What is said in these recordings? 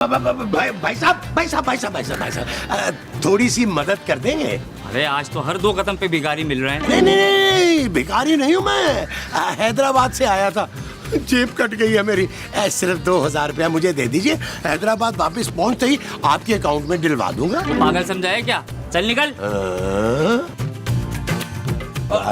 भाई साहब, थोड़ी सी मदद कर देंगे? अरे आज तो हर 2 कदम पे भिखारी मिल रहे हैं। नहीं, भिखारी नहीं हूँ मैं। हैदराबाद से आया था, जेब कट गई है मेरी। सिर्फ 2000 रुपया मुझे दे दीजिए, हैदराबाद वापस पहुँचते ही आपके अकाउंट में दिलवा दूंगा। पागल समझा है क्या? चल निकल।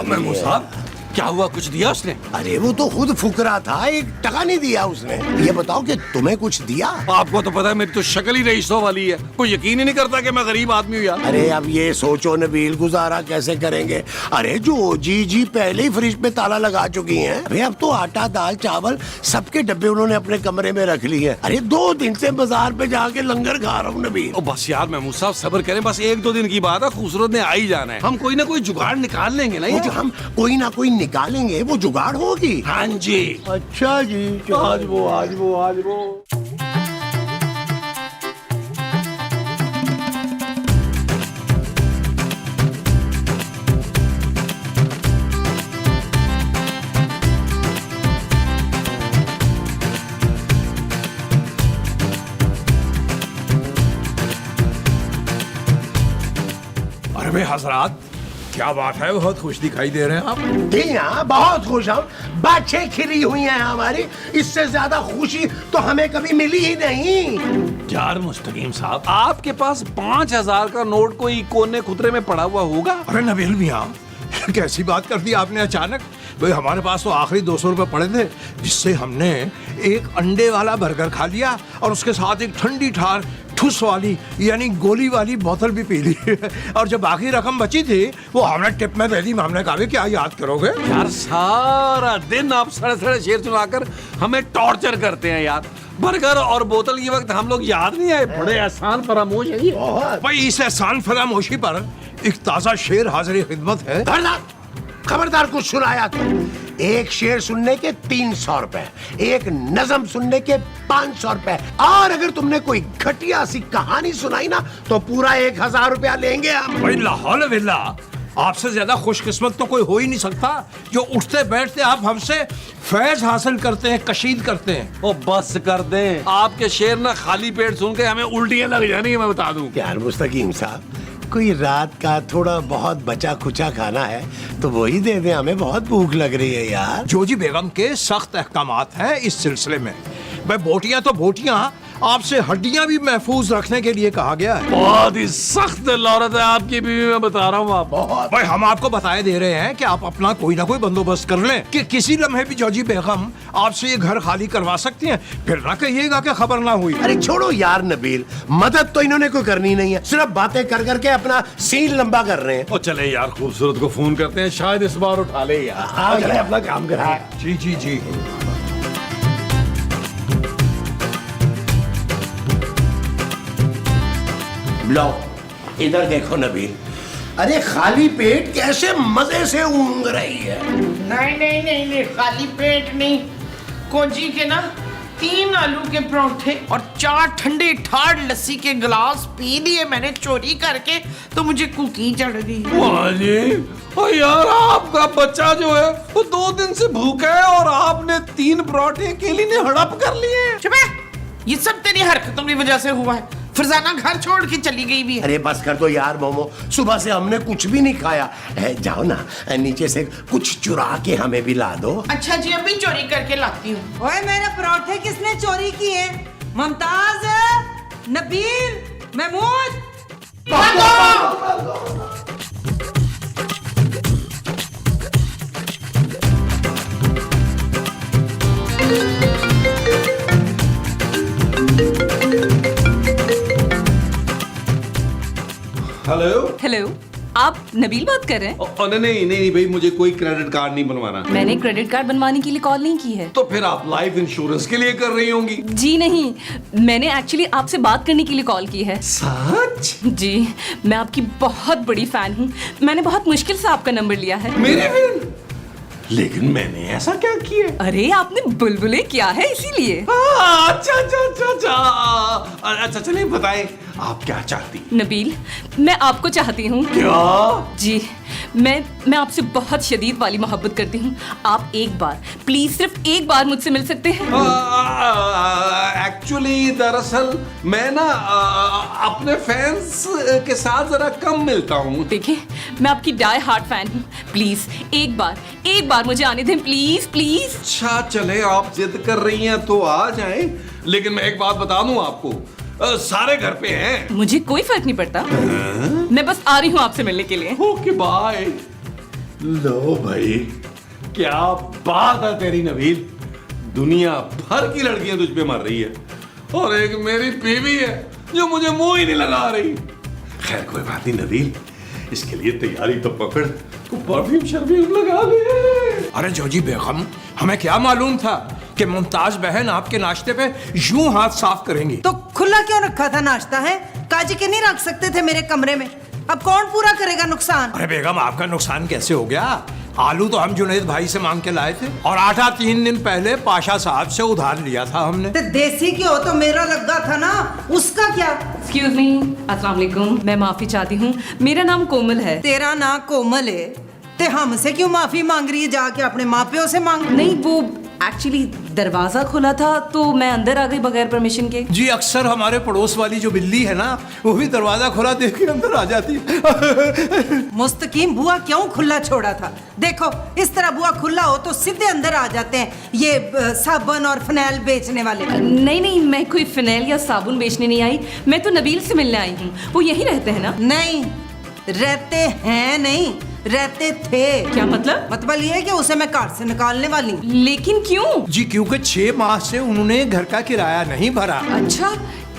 महमूद साहब, क्या हुआ? कुछ दिया उसने? अरे वो तो खुद फुकरा था, 1 टका नहीं दिया उसने। ये बताओ कि तुम्हें कुछ दिया? आपको तो पता है मेरी तो शक्ल ही रईसों वाली है, कोई यकीन ही नहीं करता कि मैं गरीब आदमी हूँ यार। अरे अब ये सोचो नबील, गुजारा कैसे करेंगे? अरे जो जी पहले ही फ्रिज पे ताला लगा चुकी हैं। अरे अब तो आटा दाल चावल सबके डब्बे उन्होंने अपने कमरे में रख लिए हैं। अरे 2 दिन से बाजार पे जाके लंगर खा रहा हूँ नबील। ओ बस यार महमूद साहब सब्र करें, बस 1-2 दिन की बात है, खूबसूरत ने आ ही जाना है। हम कोई ना कोई जुगाड़ निकाल लेंगे ना वो जो यार। हम कोई ना कोई निकालेंगे, वो जुगाड़ होगी। हाँ जी। अच्छा जी, आज वो अरे भाई हजरात, क्या बात है, बहुत खुश दिखाई दे रहे हैं आप। जी हाँ, बहुत खुश हूँ। बातें खिली हुई हैं हमारी, इससे ज्यादा खुशी तो हमें कभी मिली ही नहीं। यार मुस्तकीम साहब, आपके पास 5000 का नोट कोई कोने खुदरे में पड़ा हुआ होगा? अरे नबील मियां, कैसी बात कर दी आपने अचानक। भाई हमारे पास तो आखिरी 200 रुपए पड़े थे, जिससे हमने एक अंडे वाला बर्गर खा लिया और उसके साथ एक ठंडी ठार ठुस वाली यानी गोली वाली बोतल भी पी ली। और जब बाकी रकम बची थी वो हमने टिप में दे दी। हमने कहा क्या याद करोगे यार, सारा दिन आप सड़े शेर सुनाकर हमें टॉर्चर करते हैं यार। बर्गर और बोतल के वक्त हम लोग याद नहीं आए? बड़े एहसान फरामोश है ये। भाई इस एहसान फरामोशी पर एक ताजा शेर हाजिर खिदमत है। खबरदार कुछ सुनाया तो। एक शेर सुनने के 300 रुपए, एक नज़म सुनने के 500 रुपए, और अगर तुमने कोई घटिया सी कहानी सुनाई ना तो पूरा 1000 रुपया लेंगे हम। भाई लाहौल विल्ला, आपसे ज्यादा खुशकिस्मत तो कोई हो ही नहीं सकता जो उठते बैठते आप हमसे फैज हासिल करते हैं, कशीद करते हैं। ओ बस कर दें, आपके शेर ना खाली पेट सुन के हमें उल्टियां लग जानी है, मैं बता दूं। यार मुस्तकीम साहब, कोई रात का थोड़ा बहुत बचा खुचा खाना है तो वही दे दें, हमें बहुत भूख लग रही है यार। जोजी बेगम के सख्त अहकामात हैं इस सिलसिले में। भाई बोटियां तो बोटियां, आपसे हड्डियां भी महफूज रखने के लिए कहा गया है। बहुत ही सख्त लौरत है आपकी बीवी, मैं बता रहा हूँ आप। भाई हम आपको बताए दे रहे हैं कि आप अपना कोई ना कोई बंदोबस्त कर लें कि किसी लम्हे भी जोजी बेगम आपसे ये घर खाली करवा सकती हैं, फिर ना कहिएगा कि खबर ना हुई। अरे छोड़ो यार नबील, मदद तो इन्होंने कोई करनी नहीं है, सिर्फ बातें कर करके अपना सीन लंबा कर रहे हैं। ओ चले यार, खूबसूरत को फोन करते हैं, शायद इस बार उठा ले यार। चले अपना काम करें। जी। लो इधर देखो नबील, अरे खाली पेट कैसे मजे से ऊँग रही है। नहीं, खाली पेट नहीं। कोजी के ना 3 आलू के परोठे और 4 ठंडे ठाड़ लस्सी के गिलास पी लिए मैंने चोरी करके, तो मुझे कुकी चढ़ गई। और यार आपका बच्चा जो है वो 2 दिन से भूखा है और आपने 3 पराठे अकेली ने हड़प कर लिए। चुप है, ये सब तेरी हरकतों की वजह से हुआ है। फरजाना घर छोड़ के चली गई भी है। अरे बस कर दो यार मोमो, सुबह से हमने कुछ भी नहीं खाया। जाओ ना नीचे से कुछ चुरा के हमें भी ला दो। अच्छा जी, अभी चोरी करके लाती हूँ। ओए मेरे पराठे किसने चोरी किए? मुमताज, नबील, महमूद। हेलो, आप नबील बात कर रहे हैं? नहीं भाई, मुझे कोई क्रेडिट कार्ड नहीं बनवाना। मैंने क्रेडिट कार्ड बनवाने के लिए कॉल नहीं की है। तो फिर आप लाइफ इंश्योरेंस के लिए कर रही होंगी? जी नहीं, मैंने एक्चुअली आपसे बात करने के लिए कॉल की है। सच? जी, मैं आपकी बहुत बड़ी फैन हूँ। मैंने बहुत मुश्किल से आपका नंबर लिया है। मेरी फैन? लेकिन मैंने ऐसा क्या किया? अरे आपने बुलबुले किया है इसीलिए। अच्छा चलिए बताएं, आप क्या चाहती? नबील, मैं आपको चाहती हूँ। क्या? जी, मैं आपसे बहुत शदीद वाली मोहब्बत करती हूँ। आप एक बार, प्लीज सिर्फ एक बार मुझसे मिल सकते हैं? एक्चुअली दरअसल मैं ना अपने फैंस के साथ जरा कम मिलता हूँ। देखिए, मैं आपकी डाई हार्ट फैन हूँ। प्लीज एक बार मुझे आने दें, प्लीज प्लीज। अच्छा चले, आप जिद कर रही हैं तो आ जाएं, लेकिन मैं एक बात बता दूं आपको, सारे घर पे हैं। मुझे कोई फर्क नहीं पड़ता। मैं बस आ रही हूँ आपसे मिलने के लिए। Okay bye. लो भाई, क्या बात है तेरी नबील, दुनिया भर की लड़कियां तुझ पे मर रही है और एक मेरी बीवी है जो मुझे मुंह ही नहीं लगा रही। खैर कोई बात नहीं नबील, इसके लिए तैयारी तो पकड़, तो परफ्यूम शर्फ्यूम लगा ले। अरे जॉजी बेगम, हमें क्या मालूम था कि मुमताज बहन आपके नाश्ते पे यूं हाथ साफ करेंगी। तो खुला क्यों रखा था नाश्ता है? काजी के नहीं रख सकते थे मेरे कमरे में? अब कौन पूरा करेगा नुकसान? अरे बेगम, आपका नुकसान कैसे हो गया? आलू तो हम जुनैद भाई से मांग के लाए थे और आटा 3 दिन पहले पाशा साहब से उधार लिया था हमने। तो देसी घी हो तो मेरा लगा था ना, उसका क्या? एक्सक्यूज मी, अस्सलाम वालेकुम। मैं माफी चाहती हूँ, मेरा नाम कोमल है। तेरा नाम कोमल है ते हमसे क्यों माफी मांग रही है? जाके अपने मापियों से मांग। नहीं, वो एक्चुअली दरवाजा खुला था तो मैं अंदर आ गई बगैर परमिशन के। जी, अक्सर हमारे पड़ोस वाली जो बिल्ली है ना, वो भी दरवाजा खुला देख के अंदर आ जाती है। मुस्तकीम बुआ क्यों खुला छोड़ा था? देखो, इस तरह बुआ खुला हो तो सीधे अंदर आ जाते हैं ये साबुन और फिनाइल बेचने वाले। नहीं, मैं कोई फिनाइल या साबुन बेचने नहीं आई। मैं तो नबील से मिलने आई हूँ। वो यहीं रहते हैं ना? नहीं, रहते हैं नहीं, रहते थे। क्या मतलब? मतलब ये है कि उसे मैं घर से निकालने वाली हूँ। लेकिन क्यों? जी, क्योंकि 6 माह से उन्होंने घर का किराया नहीं भरा। अच्छा,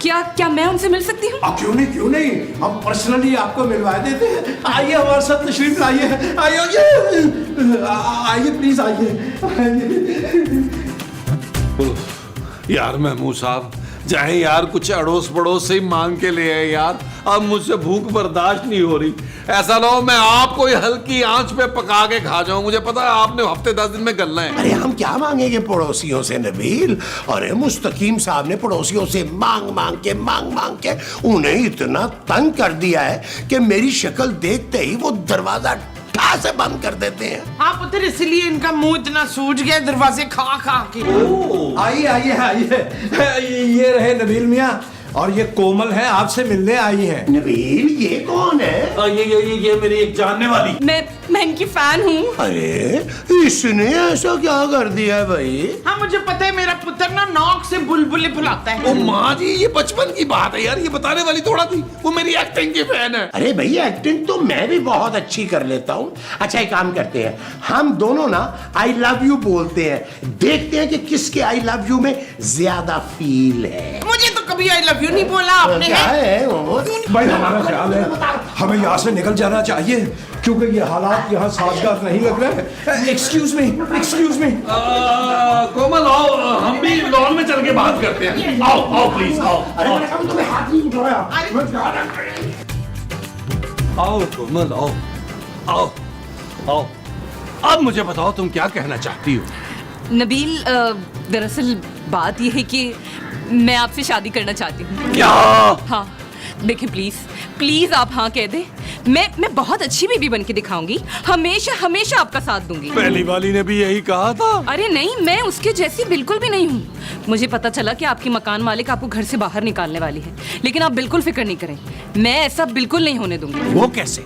क्या मैं उनसे मिल सकती हूँ? क्यों नहीं, हम पर्सनली आपको मिलवा देते हैं। आइए हमारे साथ तशरीफ लाइए, आइए प्लीज आइए। यार महमूद साहब, चाहे यार कुछ अड़ोस पड़ोस से ही मांग के ले आए यार, अब मुझसे भूख बर्दाश्त नहीं हो रही। ऐसा ना हो मैं आपको हल्की आंच पे पका के खा जाऊं, मुझे पता है आपने हफ्ते 10 दिन में गलना है। अरे हम क्या मांगेंगे पड़ोसियों से नबील? अरे मुस्तकीम साहब ने पड़ोसियों से मांग मांग के उन्हें इतना तंग कर दिया है कि मेरी शक्ल देखते ही वो दरवाजा ठा से बंद कर देते हैं। हाँ पुत्र, इसलिए इनका मुंह इतना सूज गया दरवाजे खा खा के। आइए, ये रहे नबील मियाँ और ये कोमल है, आपसे मिलने आई है। नबील, ये कौन है? ये मेरी एक जानने वाली। मैं इनकी फैन हूँ। अरे इसने ऐसा क्या कर दिया है भाई? हाँ मुझे पता है, मेरा पुत्र ना नाक से बुलबुले फुलाता है। ओ माँ जी, ये बचपन की बात है यार, ये बताने वाली थोड़ा थी। वो मेरी एक्टिंग की फैन है। अरे भाई, एक्टिंग तो मैं भी बहुत अच्छी कर लेता हूँ। अच्छा एक काम करते हैं, हम दोनों ना आई लव यू बोलते हैं, देखते हैं कि किसके आई लव यू में ज्यादा फील है। मुझे तो कभी आई लव यू नहीं बोला आपने। क्या है भाई, हमारा ख्याल है हमें यहाँ से निकल जाना चाहिए क्योंकि ये हालात यहाँ साजगार नहीं लग रहे हैं। Excuse me. कोमल आओ, हम भी लॉन में चल के बात करते हैं। आओ प्लीज आओ। आओ कोमल, आओ। अब मुझे बताओ तुम क्या कहना चाहती हो? नबील, दरअसल बात यह है कि मैं आपसे शादी करना चाहती हूँ। क्या? हाँ, देखिए प्लीज आप हाँ कह दे। मैं बहुत अच्छी बीबी बन के दिखाऊंगी, हमेशा आपका साथ दूंगी। पहली वाली ने भी यही कहा था। अरे नहीं, मैं उसके जैसी बिल्कुल भी नहीं हूँ। मुझे पता चला कि आपकी मकान मालिक आपको घर से बाहर निकालने वाली है, लेकिन आप बिल्कुल फिक्र नहीं करें, मैं ऐसा बिल्कुल नहीं होने दूंगी। वो कैसे?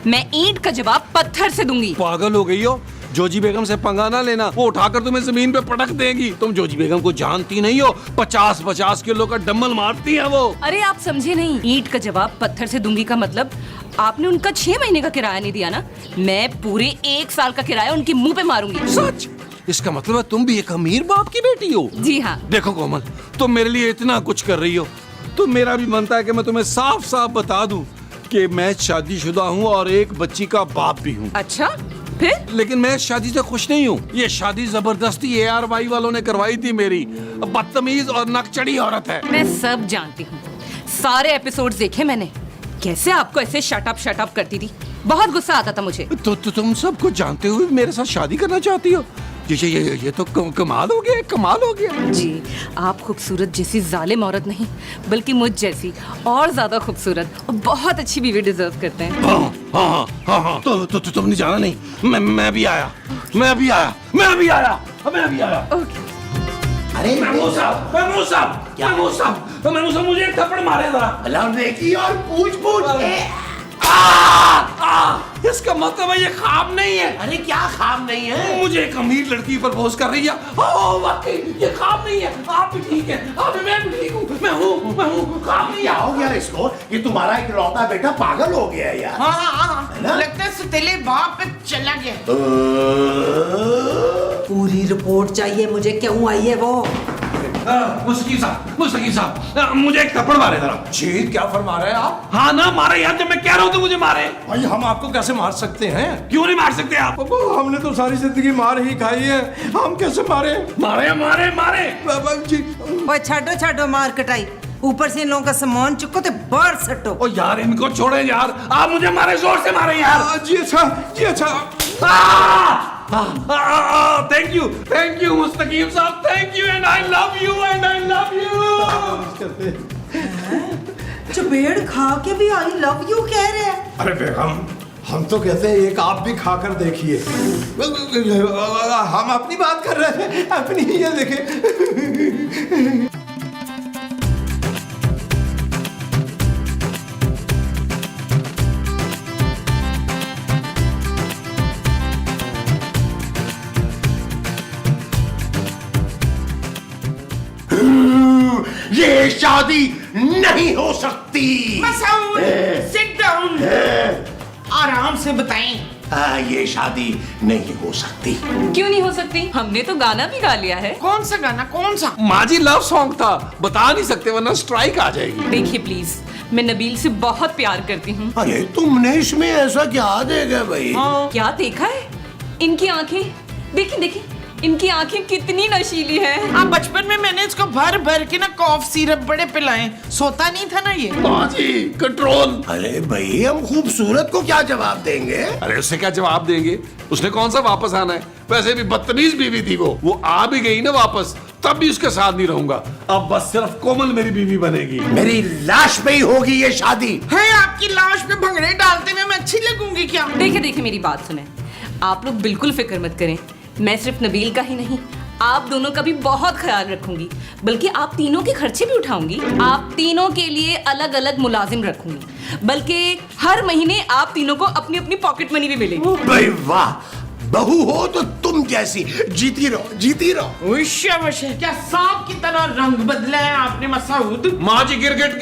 मैं ईंट का जवाब पत्थर से दूंगी। पागल हो गई हो? जोजी बेगम से पंगा ना लेना, वो उठाकर तुम्हें जमीन पे पटक देगी। तुम जोजी बेगम को जानती नहीं हो, 50-50 किलो का डम्बल मारती है वो। अरे आप समझे नहीं, ईंट का जवाब पत्थर से दूंगी का मतलब आपने उनका 6 महीने का किराया नहीं दिया ना, मैं पूरे 1 साल का किराया उनके मुंह पे मारूंगी। सच? इसका मतलब है तुम भी एक अमीर बाप की बेटी हो? जी हाँ। देखो कोमल, तुम मेरे लिए इतना कुछ कर रही हो, तो मेरा भी बनता है कि मैं तुम्हें साफ साफ बता दूं कि मैं शादीशुदा हूँ और एक बच्ची का बाप भी हूँ। अच्छा, फिर? लेकिन मैं इस शादी से खुश नहीं हूँ। ये शादी जबरदस्ती ARY वालों ने करवाई थी। मेरी बदतमीज और नकचड़ी औरत है। मैं सब जानती हूँ, सारे एपिसोड्स देखे मैंने, कैसे आपको ऐसे शट अप करती थी। बहुत गुस्सा आता था मुझे। तो तुम सब कुछ जानते हुए मेरे साथ शादी करना चाहती हो? ये तो कमाल हो गया, कमाल हो गया। जी, आप खूबसूरत जैसी जालिम औरत नहीं, बल्कि मुझ जैसी और ज्यादा खूबसूरत और बहुत अच्छी बीवी डिजर्व करते हैं। हाँ। तो तुमने जाना नहीं, मैं भी आया। ओके। अरे महमूद साहब, मुझे एक थप्पड़ मारे जरा। अल्लाह देखी और पूछ इसका मतलब है ये ख्वाब नहीं है। अरे क्या ख्वाब नहीं है? मुझे एक अमीर लड़की प्रपोज कर रही है। वाकई ये ख्वाब नहीं है। आप भी ठीक है, मैं भी ठीक हूँ, मैं हूँ ख्वाब नहीं क्या है। हो गया इसको? ये तुम्हारा इकलौता बेटा पागल हो गया है यार। है ना? लगता है सुतेले बाप पे चला गया। पूरी रिपोर्ट चाहिए मुझे, क्यों आई है वो? मुस्तकीम साहब, मुझे एक थप्पड़ मारे जरा। जीत क्या फरमा रहे हैं आप? हाँ ना मारे यार, जब मैं कह रहा हूँ तो मुझे मारे। भाई हम आपको कैसे मार सकते हैं? क्यों नहीं मार सकते आप? हमने तो सारी जिंदगी मार ही खाई है, हम कैसे मारे? मारे बाबा जी ओए छाडो मार कटाई, ऊपर से इन लोगों का सामान चुको ते बाहर सटो। ओ यार इनको छोड़े यार, आप मुझे मारे, जोर से मारे यार। जी अच्छा थैंक यू मुस्तकीम साहब, thank you and I love you. चपेड़ खा के भी आई लव यू कह रहे हैं। अरे बेगम, हम तो कहते हैं एक आप भी खाकर देखिए। हम अपनी बात कर रहे थे, अपनी ये देखे। ये शादी नहीं हो सकती। Masood, sit down. आराम से बताएं। ये शादी नहीं हो सकती। क्यों नहीं हो सकती? हमने तो गाना भी गा लिया है। कौन सा गाना, कौन सा? माँ जी लव सॉन्ग था, बता नहीं सकते वरना स्ट्राइक आ जाएगी। देखिए प्लीज, मैं नबील से बहुत प्यार करती हूँ। अरे तुमने इसमें ऐसा क्या देखा भाई? क्या देखा है? इनकी आंखें देखिए, इनकी आंखें कितनी नशीली हैं। आप बचपन में मैंने इसको भर के ना कॉफ सिरप बड़े पिलाए, सोता नहीं था ना ये। माँ जी कंट्रोल। अरे भाई हम खूबसूरत को क्या जवाब देंगे? अरे उससे क्या जवाब देंगे? उसने कौन सा वापस आना है? वैसे भी बदतमीज बीवी थी वो आ भी गई ना वापस, तब भी उसके साथ नहीं रहूंगा। अब बस सिर्फ कोमल मेरी बीवी बनेगी। मेरी लाश पे ही होगी ये शादी। है आपकी लाश पे भंगड़े डालते हुए मैं अच्छी लगूंगी क्या? देखिए मेरी बात सुने, आप लोग बिल्कुल फिक्र मत करें। मैं सिर्फ नबील का ही नहीं, आप दोनों का भी बहुत ख्याल रखूंगी, बल्कि आप तीनों के खर्चे भी उठाऊंगी। आप तीनों के लिए अलग अलग मुलाजिम रखूंगी, बल्कि हर महीने आप तीनों को अपनी अपनी पॉकेट मनी भी मिलेगी। भाई वाह, बहू हो तो तुम जैसी, जीती रहो। शाबाश है। क्या सांप की तरह रंग बदला है आपने मसूद? माँ जी गिरगिट।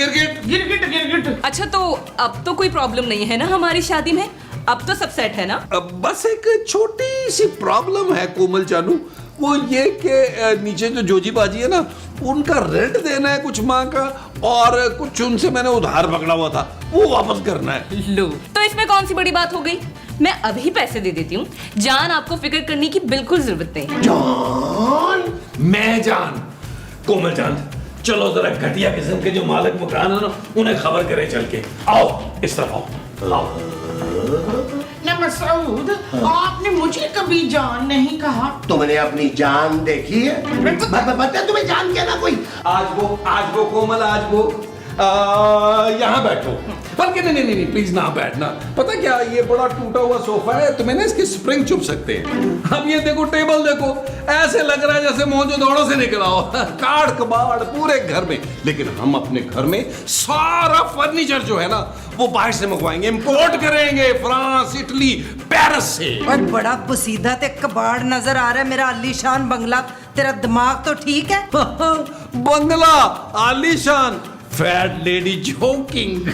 गिरगिट। अच्छा, तो अब तो कोई प्रॉब्लम नहीं है ना हमारी शादी में? अब तो सब सेट है ना? अब बस एक छोटी सी प्रॉब्लम है कोमल जानू, वो ये कि नीचे जो जोजी बाजी है ना, उनका रेंट देना है कुछ माँ का, और कुछ उनसे मैंने उधार पकड़ा हुआ था, वो वापस करना है। लो, तो इसमें कौन सी बड़ी बात हो गई? मैं अभी पैसे दे देती हूँ। जान, आपको फिक्र करने की बिल्कुल जरूरत नहीं। मैं जान, कोमल जान, चलो जरा घटिया किस्म के जो मालिक मकान है ना, उन्हें खबर करें चल के। आओ इस तरफ आओ। ना मसूद, आपने मुझे कभी जान नहीं कहा। तुमने अपनी जान देखी है? बता तुम्हें जान क्या ना कोई? आज वो कोमल, आज वो यहाँ बैठो। बल्कि नहीं प्लीज ना बैठना। पता क्या, ये बड़ा टूटा हुआ सोफा है, तुम्हें ना इसकी स्प्रिंग चुभ सकते हैं। अब ये देखो, टेबल देखो, ऐसे लग रहा है जैसे मोहनजोदड़ो से निकला हो। काट कबाड़ पूरे घर में। लेकिन हम अपने घर में सारा फर्नीचर जो है ना, वो बाहर से मंगवाएंगे, इंपोर्ट करेंगे, फ्रांस, इटली, पेरिस से। और बड़ा पुसीदा ते कबाड़ नजर आ रहा है मेरा आलीशान बंगला। तेरा दिमाग तो ठीक है? बंगला आलीशान, फैट लेडी जोकिंग।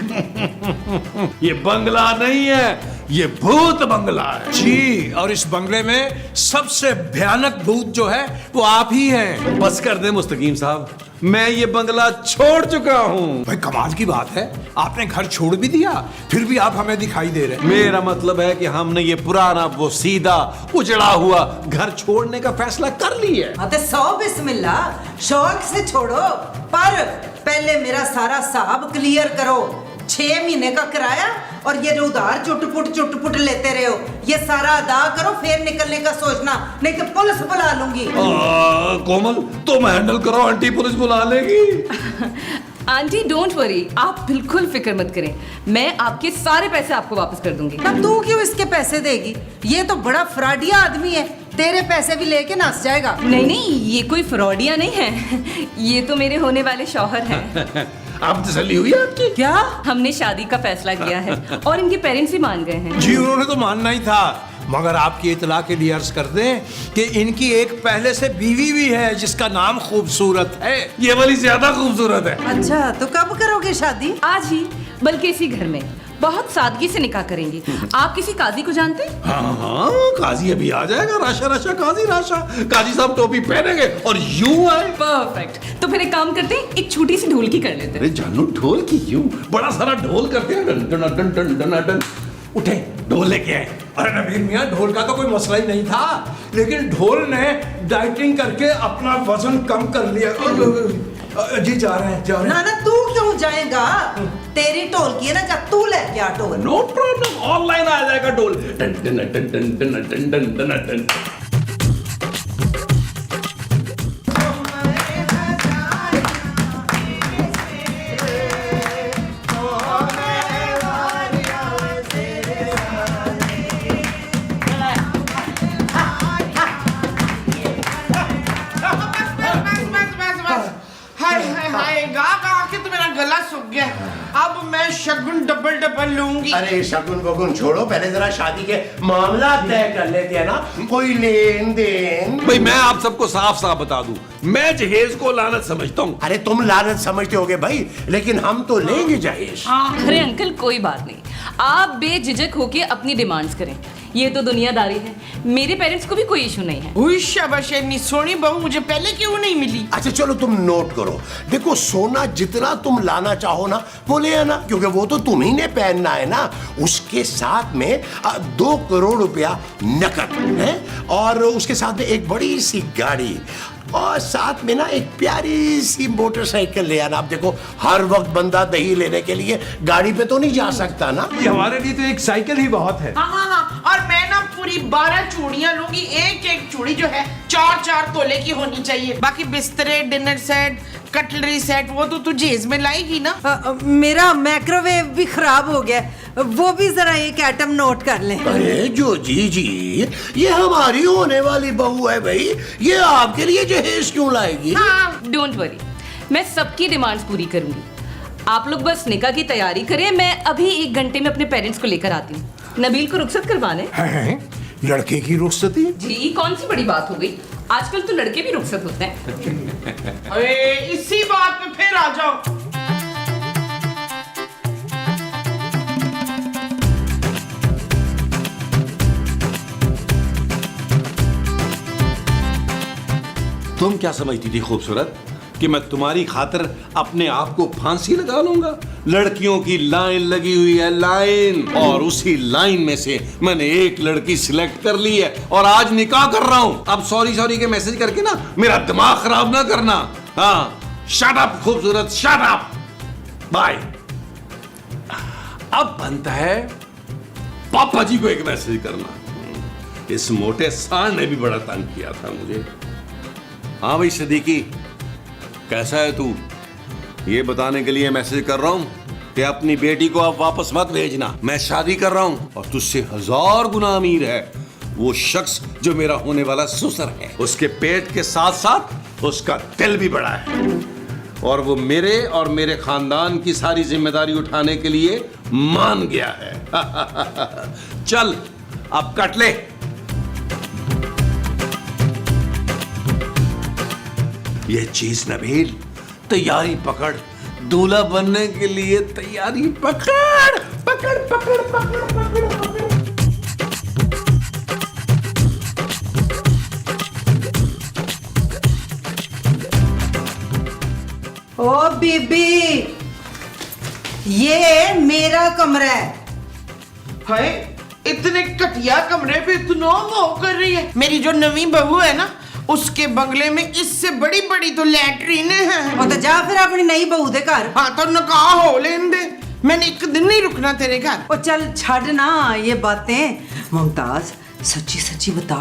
ये बंगला नहीं है, ये भूत बंगला है। जी, और इस बंगले में सबसे भयानक भूत जो है वो आप ही हैं। बस कर दे मुस्तकीम साहब, मैं ये बंगला छोड़ चुका हूँ। भाई कमाल की बात है, आपने घर छोड़ भी दिया, फिर भी आप हमें दिखाई दे रहे हैं। मेरा मतलब है कि हमने ये पुराना, वो सीधा उजड़ा हुआ घर छोड़ने का फैसला कर लिया है। हाँ तो 100 बिस्मिल्लाह, शौक से छोड़ो, पर पहले मेरा सारा हिसाब क्लियर करो। 6 महीने का किराया और ये जो उधार चुटपुट लेते रहे हो, ये सारा अदा करो फिर निकलने का सोचना, नहीं तो पुलिस बुला लूंगी। कोमल तुम हैंडल करो, आंटी पुलिस बुला लेगी। आंटी डोंट वरी, आप बिल्कुल फिक्र मत करें, मैं आपके सारे पैसे आपको वापस कर दूंगी। अब तू क्यों इसके पैसे देगी? ये तो बड़ा फ्रॉडिया आदमी है, तेरे पैसे भी लेके नाच जाएगा। नहीं, ये कोई फ्रॉडिया नहीं है, ये तो मेरे होने वाले शौहर हैं। आप तसल्ली हुई आपकी? क्या? हमने शादी का फैसला किया है और इनके पेरेंट्स भी मान गए हैं। जी उन्होंने तो मानना ही था, मगर आपकी इतला के लिए अर्ज कर दें कि इनकी एक पहले से बीवी भी है जिसका नाम खूबसूरत है, ये वाली ज्यादा खूबसूरत है। अच्छा, तो कब करोगे शादी? आज ही, बल्कि इसी घर में बहुत सादगी से निकाह करेंगे। आप किसी काजी को जानते हैं? हाँ, काजी अभी आ जाएगा। राशा राशा काजी राशा, काजी साहब टोपी पहनेंगे और यूं आए। परफेक्ट। तो फिर एक काम करते हैं, एक छोटी सी ढोलकी कर लेते हैं। अरे जानू ढोल की यूं बड़ा सारा ढोल करते हैं, done done done done done done. उठे ढोल लेके आए। अरे नबील मियां, ढोल का तो कोई मसला ही नहीं था, लेकिन ढोल ने डाइटिंग करके अपना वजन कम कर लिया। जी जा रहे हैं, जा रहे हैं। ना तू क्यों जाएगा? तेरी ढोलकी है ना, जा तू लेके आ ढोल। नो प्रॉब्लम, ऑनलाइन आ जाएगा ढोल। Done done done done done done done done done. गला सूख गया, अब मैं शगुन डबल लूंगी। अरे शगुन वगुन छोड़ो, पहले जरा शादी के मामला तय कर लेते हैं ना, कोई लेन देन। भाई मैं आप सबको साफ साफ बता दूं, मैं जहेज को लानत समझता हूँ। अरे तुम लानत समझते होगे भाई, लेकिन हम तो लेंगे जहेज। अरे अंकल कोई बात नहीं, आप बेझिझक होके अपनी डिमांड्स करें, ये तो दुनियादारी है। मेरे पेरेंट्स को भी कोई इशू नहीं है। हुई शाबाश, इतनी सोनी बहू मुझे पहले क्यों नहीं मिली? अच्छा चलो तुम नोट करो, देखो सोना जितना तुम लाना चाहो ना वो ले आना, क्योंकि वो तो तुम ही ने पहनना है ना। उसके साथ में 2 करोड़ रुपया नकद है, और उसके साथ में एक बड़ी सी गाड़ी, और साथ में ना एक प्यारी सी मोटरसाइकिल ले आना। आप देखो हर वक्त बंदा दही लेने के लिए गाड़ी पे तो नहीं जा सकता ना। ये हमारे लिए तो एक साइकिल ही बहुत है। हाँ, और मैं ना पूरी 12 चूड़ियां लूंगी, एक चूड़ी जो है 4-4 तोले की होनी चाहिए। बाकी बिस्तरे, डिनर सेट, कटलरी सेट, वो तो तू जेज में लाएगी ना। मेरा माइक्रोवेव भी खराब हो गया, वो भी जरा एक आइटम नोट कर ले। अरे जो जी ये हमारी होने वाली बहू है भाई, ये आपके लिए जहेज क्यों लाएगी? डोंट वरी, मैं सबकी डिमांड्स पूरी करूंगी। आप लोग बस निकाह की तैयारी करें, मैं अभी 1 घंटे में अपने पेरेंट्स को लेकर आती हूँ। नबील को रुखसत करवाने हैं? लड़के की रुखसती? जी, कौन सी बड़ी बात हो गई, आजकल तो लड़के भी रुखसत होते हैं। अरे इसी बात पे फिर आ जाओ। तुम क्या समझती थी खूबसूरत कि मैं तुम्हारी खातिर अपने आप को फांसी लगा लूंगा? लड़कियों की लाइन लगी हुई है, लाइन, और उसी लाइन में से मैंने एक लड़की सिलेक्ट कर ली है और आज निकाह कर रहा हूं। अब सॉरी के मैसेज करके ना मेरा दिमाग खराब ना करना। हाँ, शट अप खूबसूरत, शट अप, बाय। अब बनता है पापा जी को एक मैसेज करना। इस मोटे सांड ने भी बड़ा तंग किया था मुझे। हाँ भाई सिद्दीकी, कैसा है तू? ये बताने के लिए मैसेज कर रहा हूं कि अपनी बेटी को अब वापस मत भेजना। मैं शादी कर रहा हूं और तुझसे 1000 गुना अमीर है वो शख्स जो मेरा होने वाला ससुर है। उसके पेट के साथ साथ उसका दिल भी बड़ा है, और वो मेरे और मेरे खानदान की सारी जिम्मेदारी उठाने के लिए मान गया है। चल अब कट ले। ये चीज नबील, तैयारी पकड़, दूल्हा बनने के लिए तैयारी पकड़ पकड़ पकड़ पकड़ पकड़ पकड़। ओ बीबी, ये मेरा कमरा है। हाय, इतने घटिया कमरे पे इतना वो कर रही है। मेरी जो नवी बहू है ना, उसके बंगले में इससे बड़ी तो लैट्रीन है। और तो जा फिर अपनी नई बहू दे घर। हाँ तो निकाह हो लेन दे, मैंने एक दिन नहीं रुकना तेरे घर। ओ चल छड़ ना ये बातें। मुमताज सच्ची सच्ची बता,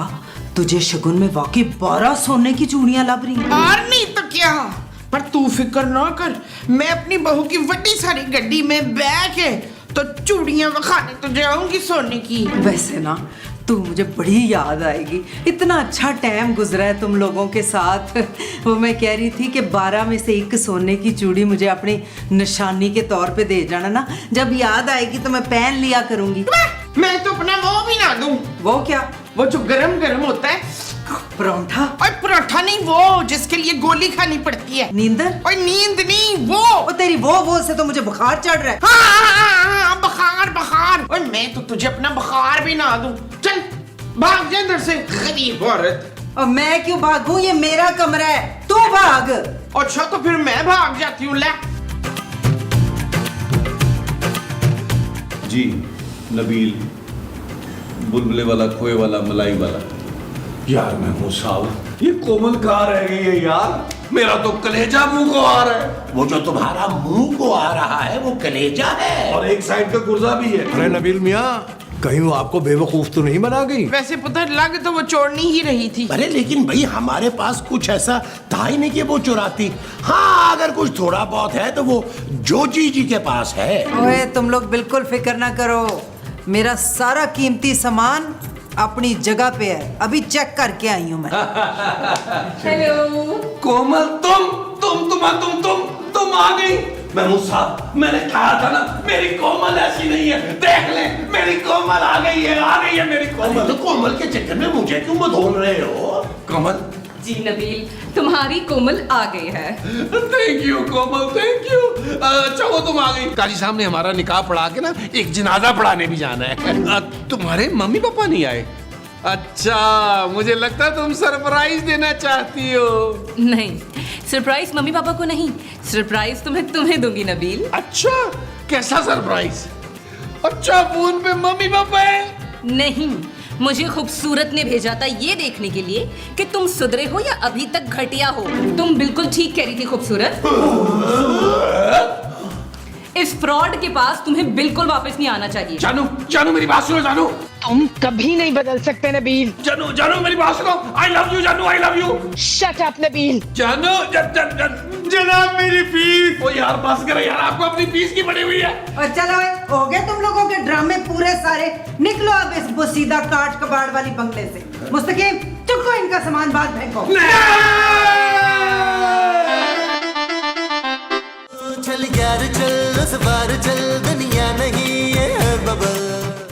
तुझे शगुन में वाकई 12 सोने की चूड़ियां लब रही हैं? और नहीं तो क्या, पर तू फिक्र ना कर, मैं अपनी बहू की बड़ी सारी गड्डी में बैठ के तो चूड़ियां बखाने तो जाऊंगी सोने की। वैसे ना तू मुझे बड़ी याद आएगी, इतना अच्छा टाइम गुजरा है तुम लोगों के साथ। वो मैं कह रही थी कि 12 में से एक सोने की चूड़ी मुझे अपनी निशानी के तौर पे दे जाना ना, जब याद आएगी तो मैं पहन लिया करूंगी। मैं तो अपना वो भी ना दूं। वो क्या? वो जो गरम गरम होता है परोंठा? और पराठा नहीं, वो जिसके लिए गोली खानी पड़ती है। नींदर? और नींद नहीं, वो तेरी वो से तो मुझे बुखार चढ़ रहा है। हाँ, बुखार बुखार। और मैं तो तुझे अपना बुखार भी ना दूं। चल भाग जा इधर से गरीब औरत। और मैं क्यों भागूं, ये मेरा कमरा है, तू भाग। अच्छा तो फिर मैं भाग जाती हूँ। ले जी नबील, बुलबुले वाला, खोए वाला, मलाई वाला। यार महमूद साहब, ये कोमल कहाँ रह गई है यार? मेरा तो कलेजा मुंह को आ रहा है। वो जो तुम्हारा मुंह को आ रहा है वो कलेजा है। और एक साइड का गुर्जा भी है। अरे नबील मियाँ, कहीं वो आपको बेवकूफ तो नहीं बना गई? वैसे पता लग तो वो चोरनी ही रही थी। अरे लेकिन भाई हमारे पास कुछ ऐसा था ही नहीं कि वो चुराती। हाँ, अगर कुछ थोड़ा बहुत है तो वो जोजी जी के पास है। ओए तुम लोग बिल्कुल फिक्र ना करो, मेरा सारा कीमती सामान अपनी जगह पे है, अभी चेक करके आई हूँ मैं। हेलो। कोमल, तुम आ गई। महमूद साहब, मैंने कहा था ना मेरी कोमल ऐसी नहीं है। देख ले, मेरी कोमल आ गई है मेरी कोमल। तो कोमल के चक्कर में मुझे क्यों बधोल रहे हो? कोमल, जी नबील, तुम्हारी कोमल आ गई है। Thank you Komal, thank you. अच्छा वो तुम आ गई। काजी साहब ने हमारा निकाह पढ़ा के ना एक जनाजा पढ़ाने भी जाना है। तुम्हारे मम्मी पापा नहीं आए? अच्छा, मुझे लगता है तुम सरप्राइज देना चाहती हो। नहीं, सरप्राइज मम्मी पापा को नहीं, सरप्राइज तुम्हें दूंगी नबील। अच्छा, कैसा सरप्राइज? अच्छा, फोन पे मम्मी पापा है? नहीं, मुझे खूबसूरत ने भेजा था ये देखने के लिए कि तुम सुधरे हो या अभी तक घटिया हो। तुम बिल्कुल ठीक कह रही थी खूबसूरत। इस फ्रॉड के पास तुम्हें बिल्कुल वापस नहीं आना चाहिए। जानू मेरी बात सुनो। जानू, तुम कभी नहीं बदल सकते नबील। जानू मेरी बात सुनो। आई लव यू जानू, आई love you. Shut up Nabeel. जानू, जनाब मेरी फीस। ओ यार बस करो यार, आपको अपनी फीस की पड़ी हुई है। और चलो हो गए तुम लोगों के ड्रामे पूरे सारे, निकलो अब इस बुसीदा काट कबाड़ वाली बंगले से। मुस्तकीम चुको इनका सामान बाहर फेंको।